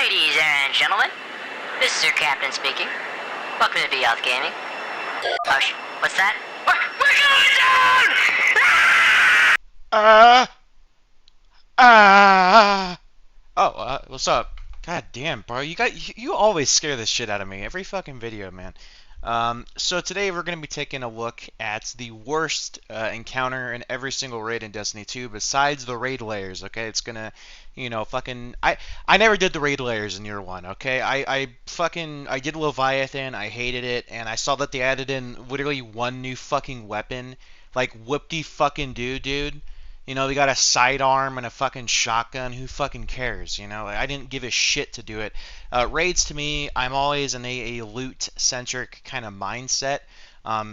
Ladies and gentlemen, this is your captain speaking. Welcome to Beyond Gaming. Hush, what's that? We're going down! What's up? God damn, bro. You always scare the shit out of me every fucking video, man. So today we're gonna be taking a look at the worst encounter in every single raid in Destiny 2 besides the raid layers, okay? It's gonna, fucking I never did the raid layers in year one, okay? I did Leviathan, I hated it, and I saw that they added in literally one new fucking weapon, like whoop-de fucking dude. They got a sidearm and a fucking shotgun. Who fucking cares? I didn't give a shit to do it. Raids to me, I'm always in a loot-centric kind of mindset.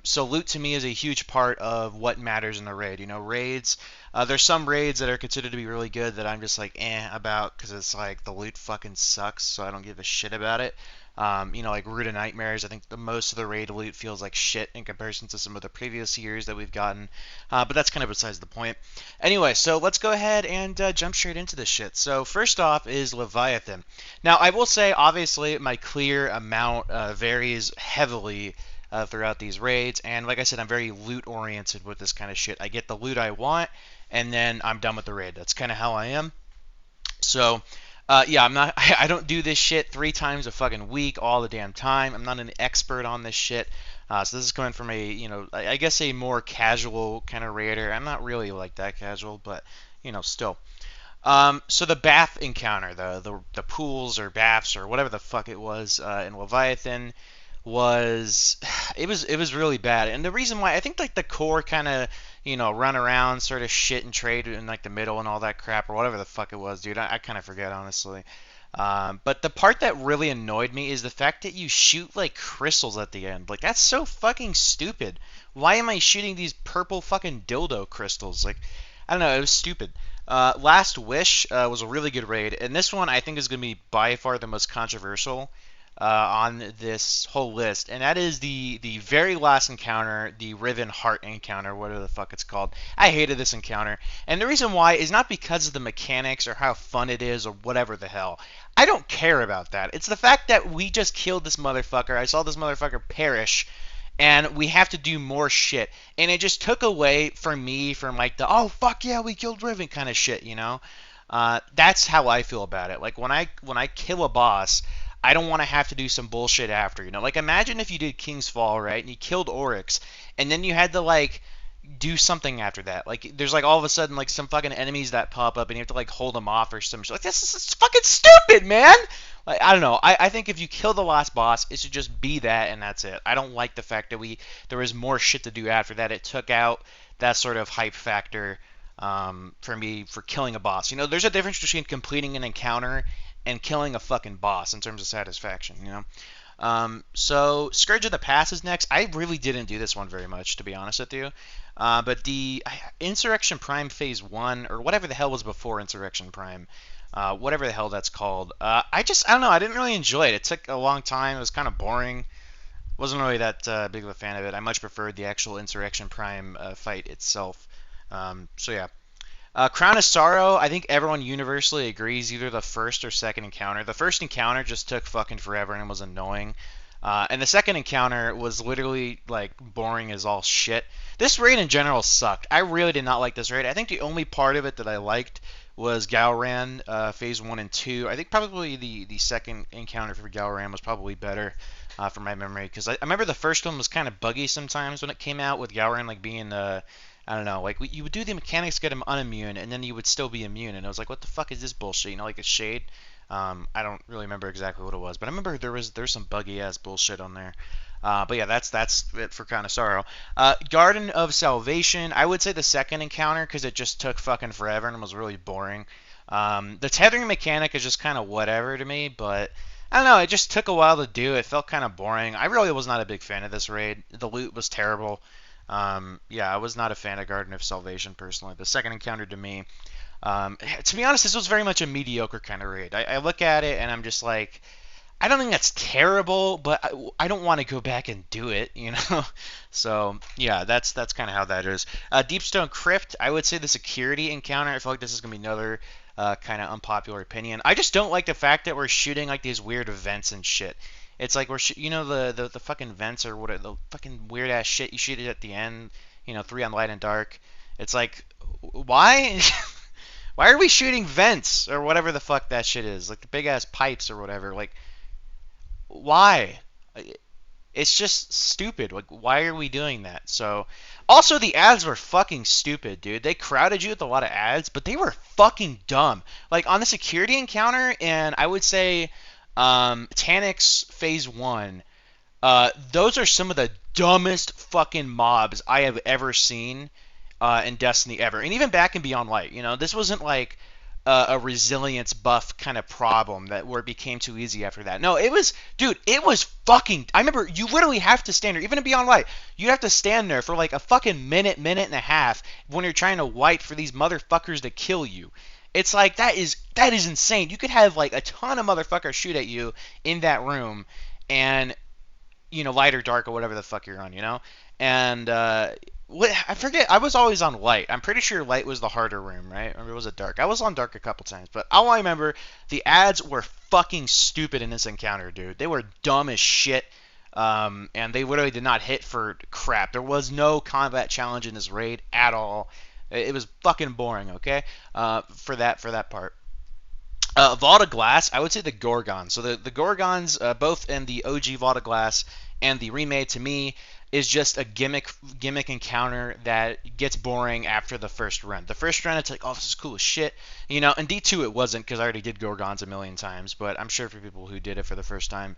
So loot to me is a huge part of what matters in a raid. Raids, there's some raids that are considered to be really good that I'm just like about because it's like the loot fucking sucks, so I don't give a shit about it. Like Root of Nightmares, I think most of the raid loot feels like shit in comparison to some of the previous years that we've gotten. But that's kind of besides the point. Anyway, so let's go ahead and jump straight into this shit. So first off is Leviathan. Now, I will say, obviously, my clear amount varies heavily throughout these raids. And like I said, I'm very loot-oriented with this kind of shit. I get the loot I want, and then I'm done with the raid. That's kind of how I am. So... yeah, I don't do this shit 3 times a fucking week all the damn time. I'm not an expert on this shit. So this is coming from I guess a more casual kind of raider. I'm not really like that casual, but, still. So the bath encounter, the pools or baths or whatever the fuck it was in Leviathan it was really bad. And the reason why, I think like the core kind of, run around, sort of shit and trade in like the middle and all that crap or whatever the fuck it was, dude. I kind of forget, honestly. But the part that really annoyed me is the fact that you shoot like crystals at the end. Like, that's so fucking stupid. Why am I shooting these purple fucking dildo crystals? Like, I don't know, it was stupid. Last Wish was a really good raid, and this one I think is going to be by far the most controversial on this whole list, and that is the very last encounter, the Riven Heart encounter, whatever the fuck it's called. I hated this encounter, and the reason why is not because of the mechanics or how fun it is or whatever the hell. I don't care about that. It's the fact that we just killed this motherfucker. I saw this motherfucker perish, and we have to do more shit. And it just took away from me from like the, oh fuck yeah, we killed Riven kind of shit, That's how I feel about it. Like when I kill a boss, I don't want to have to do some bullshit after, Like, imagine if you did King's Fall, right, and you killed Oryx, and then you had to, like, do something after that. Like, there's, like, all of a sudden, like, some fucking enemies that pop up, and you have to, like, hold them off or some shit. Like, this is fucking stupid, man! Like, I don't know. I think if you kill the last boss, it should just be that, and that's it. I don't like the fact that there was more shit to do after that. It took out that sort of hype factor for me for killing a boss. There's a difference between completing an encounter and killing a fucking boss in terms of satisfaction, So Scourge of the Pass is next. I really didn't do this one very much, to be honest with you. But the Insurrection Prime Phase 1, or whatever the hell was before Insurrection Prime, whatever the hell that's called, I don't know, I didn't really enjoy it. It took a long time. It was kind of boring. Wasn't really that big of a fan of it. I much preferred the actual Insurrection Prime fight itself. So yeah. Crown of Sorrow, I think everyone universally agrees, either the first or second encounter. The first encounter just took fucking forever and was annoying. And the second encounter was literally, like, boring as all shit. This raid in general sucked. I really did not like this raid. I think the only part of it that I liked was Galran, Phase 1 and 2. I think probably the second encounter for Galran was probably better from my memory. Because I remember the first one was kind of buggy sometimes when it came out, with Galran, like, being... I don't know, like, you would do the mechanics to get him unimmune, and then you would still be immune, and I was like, what the fuck is this bullshit, like a shade? I don't really remember exactly what it was, but I remember there's some buggy-ass bullshit on there. But yeah, that's it for Crown of Sorrow. Garden of Salvation, I would say the second encounter, because it just took fucking forever and was really boring. The tethering mechanic is just kind of whatever to me, but... I don't know, it just took a while to do. It felt kind of boring. I really was not a big fan of this raid. The loot was terrible. Yeah, I was not a fan of Garden of Salvation, personally. The second encounter to me, to be honest, this was very much a mediocre kind of raid. I look at it and I'm just like, I don't think that's terrible, but I don't want to go back and do it, So, yeah, that's kind of how that is. Deepstone Crypt, I would say the security encounter, I feel like this is going to be another kind of unpopular opinion. I just don't like the fact that we're shooting like these weird events and shit. It's like you know the fucking vents or what the fucking weird ass shit you shoot it at the end. You know, 3 on light and dark. It's like, why? Why are we shooting vents or whatever the fuck that shit is? Like the big ass pipes or whatever. Like, why? It's just stupid. Like, why are we doing that? So, also the ads were fucking stupid, dude. They crowded you with a lot of ads, but they were fucking dumb. Like on the security encounter, and I would say, Taniks Phase 1. Those are some of the dumbest fucking mobs I have ever seen in Destiny ever, and even back in Beyond Light. You know, this wasn't like a resilience buff kind of problem that where it became too easy after that. No, it was, dude, it was fucking. I remember you literally have to stand there, even in Beyond Light. You have to stand there for like a fucking minute and a half when you're trying to wipe for these motherfuckers to kill you. It's like that is insane. You could have like a ton of motherfuckers shoot at you in that room, and you know, light or dark or whatever the fuck you're on, you know? And I forget, I was always on light. I'm pretty sure light was the harder room, right? Or was it dark? I was on dark a couple times, but all I remember, the ads were fucking stupid in this encounter, dude. They were dumb as shit, and they literally did not hit for crap. There was no combat challenge in this raid at all. It was fucking boring, okay? For that part. Vault of Glass, I would say the Gorgons. So the Gorgons, both in the OG Vault of Glass and the remade, to me, is just a gimmick encounter that gets boring after the first run. The first run, it's like, oh, this is cool as shit. You know, in D2 it wasn't, because I already did Gorgons a million times, but I'm sure for people who did it for the first time,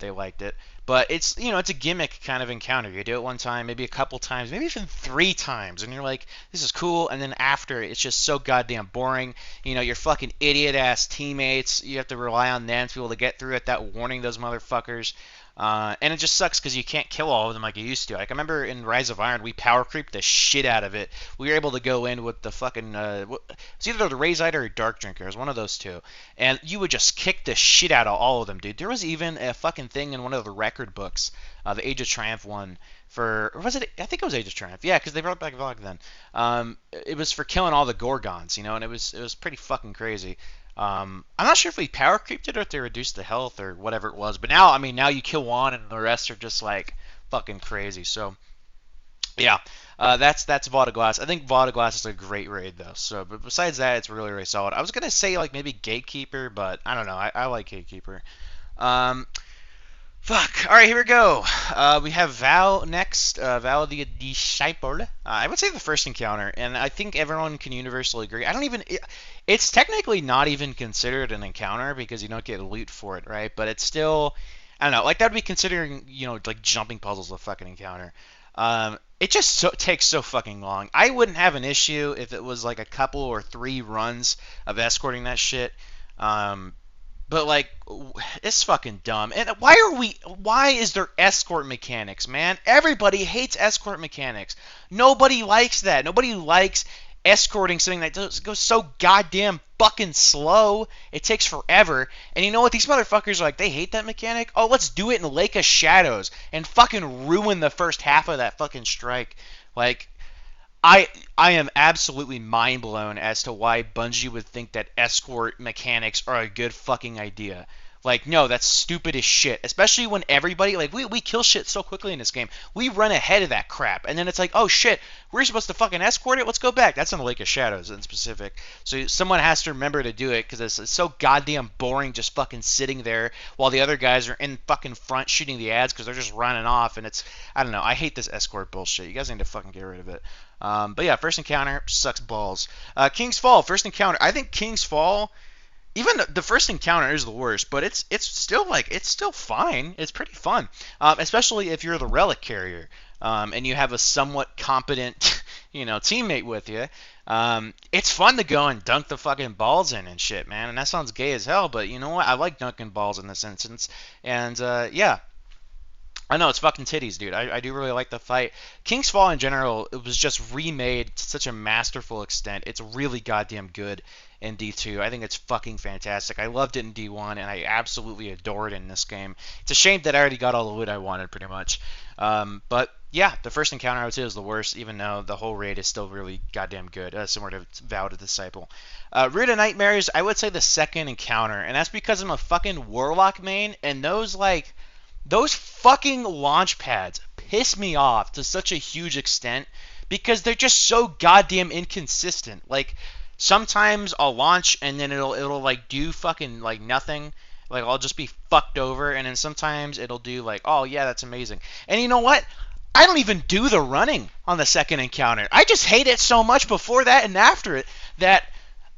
they liked it. But it's, you know, it's a gimmick kind of encounter. You do it one time, maybe a couple times, maybe even 3 times, and you're like, this is cool, and then after, it's just so goddamn boring. You know, your fucking idiot-ass teammates, you have to rely on them to be able to get through it without warning those motherfuckers. And it just sucks because you can't kill all of them like you used to. Like, I remember in Rise of Iron, we power creeped the shit out of it. We were able to go in with the fucking, it's either the Razite or Dark Drinker. It was one of those two. And you would just kick the shit out of all of them, dude. There was even a fucking thing in one of the record books, the Age of Triumph one, or was it? I think it was Age of Triumph. Yeah, because they brought back Vlog then. It was for killing all the Gorgons, you know, and it was pretty fucking crazy. I'm not sure if we power creeped it or if they reduced the health or whatever it was, but now, I mean, now you kill one and the rest are just like fucking crazy. So yeah, that's Vault of Glass. I think Vault of Glass is a great raid though. So, but besides that, it's really, really solid. I was gonna say like maybe Gatekeeper, but I don't know. I like Gatekeeper. Fuck. All right, here we go. We have Val next. Val the Disciple. I would say the first encounter, and I think everyone can universally agree. I don't even. It's technically not even considered an encounter because you don't get loot for it, right? But it's still, I don't know. Like that would be considering, you know, like jumping puzzles a fucking encounter. It just takes so fucking long. I wouldn't have an issue if it was like a couple or 3 runs of escorting that shit. But like, it's fucking dumb. And why is there escort mechanics, man? Everybody hates escort mechanics. Nobody likes that. Nobody likes escorting something that goes so goddamn fucking slow. It takes forever. And you know what? These motherfuckers are like, they hate that mechanic. Oh, let's do it in Lake of Shadows and fucking ruin the first half of that fucking strike. Like, I am absolutely mind blown as to why Bungie would think that escort mechanics are a good fucking idea. Like, no, that's stupid as shit. Especially when everybody, like, we kill shit so quickly in this game. We run ahead of that crap. And then it's like, oh shit, we're supposed to fucking escort it? Let's go back. That's in the Lake of Shadows in specific. So someone has to remember to do it because it's so goddamn boring just fucking sitting there while the other guys are in fucking front shooting the ads because they're just running off. And it's, I don't know, I hate this escort bullshit. You guys need to fucking get rid of it. But yeah, first encounter sucks balls. King's Fall, first encounter. I think King's Fall, even the first encounter is the worst, but it's still fine. It's pretty fun, especially if you're the relic carrier and you have a somewhat competent, you know, teammate with you. It's fun to go and dunk the fucking balls in and shit, man. And that sounds gay as hell, but you know what? I like dunking balls in this instance. And yeah. I know, it's fucking titties, dude. I do really like the fight. King's Fall in general, it was just remade to such a masterful extent. It's really goddamn good in D2. I think it's fucking fantastic. I loved it in D1, and I absolutely adored it in this game. It's a shame that I already got all the loot I wanted, pretty much. But yeah, the first encounter I would say is the worst, even though the whole raid is still really goddamn good, similar to Vow to Disciple. Root of Nightmares, I would say the second encounter, and that's because I'm a fucking Warlock main, and those fucking launch pads piss me off to such a huge extent because they're just so goddamn inconsistent. Like, sometimes I'll launch and then it'll like do fucking like nothing. Like, I'll just be fucked over, and then sometimes it'll do like, oh yeah, that's amazing. And you know what? I don't even do the running on the second encounter. I just hate it so much before that and after it that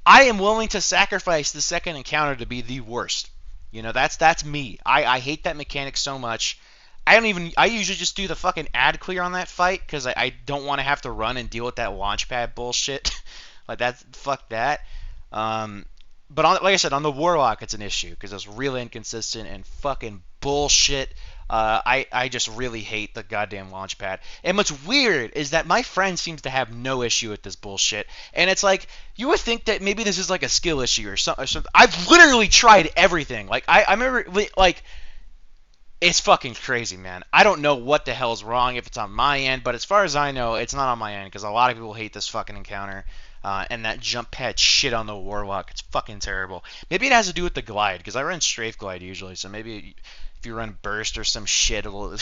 I am willing to sacrifice the second encounter to be the worst. You know, that's me. I hate that mechanic so much. I usually just do the fucking ad clear on that fight because I don't want to have to run and deal with that launch pad bullshit. Like, fuck that. But like I said, on the Warlock, it's an issue because it's really inconsistent and fucking bullshit. I just really hate the goddamn launch pad. And what's weird is that my friend seems to have no issue with this bullshit. And it's like, you would think that maybe this is like a skill issue or something. I've literally tried everything. Like, I remember, like, it's fucking crazy, man. I don't know what the hell's wrong, if it's on my end, but as far as I know, it's not on my end because a lot of people hate this fucking encounter. And that jump pad shit on the Warlock, it's fucking terrible. Maybe it has to do with the glide, because I run strafe glide usually, so maybe if you run burst or some shit, it'll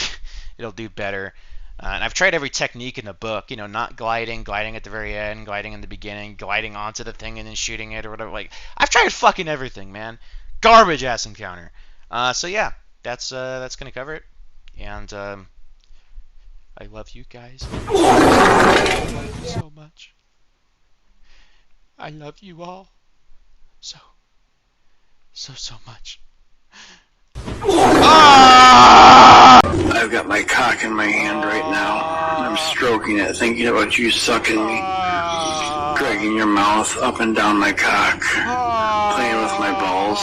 do better. And I've tried every technique in the book, you know, not gliding at the very end, gliding in the beginning, gliding onto the thing and then shooting it or whatever. Like, I've tried fucking everything, man. Garbage ass encounter. So yeah, that's gonna cover it. And I love you guys. I love you so much. I love you all so much. I've got my cock in my hand right now. I'm stroking it, thinking about you sucking me, dragging your mouth up and down my cock, playing with my balls.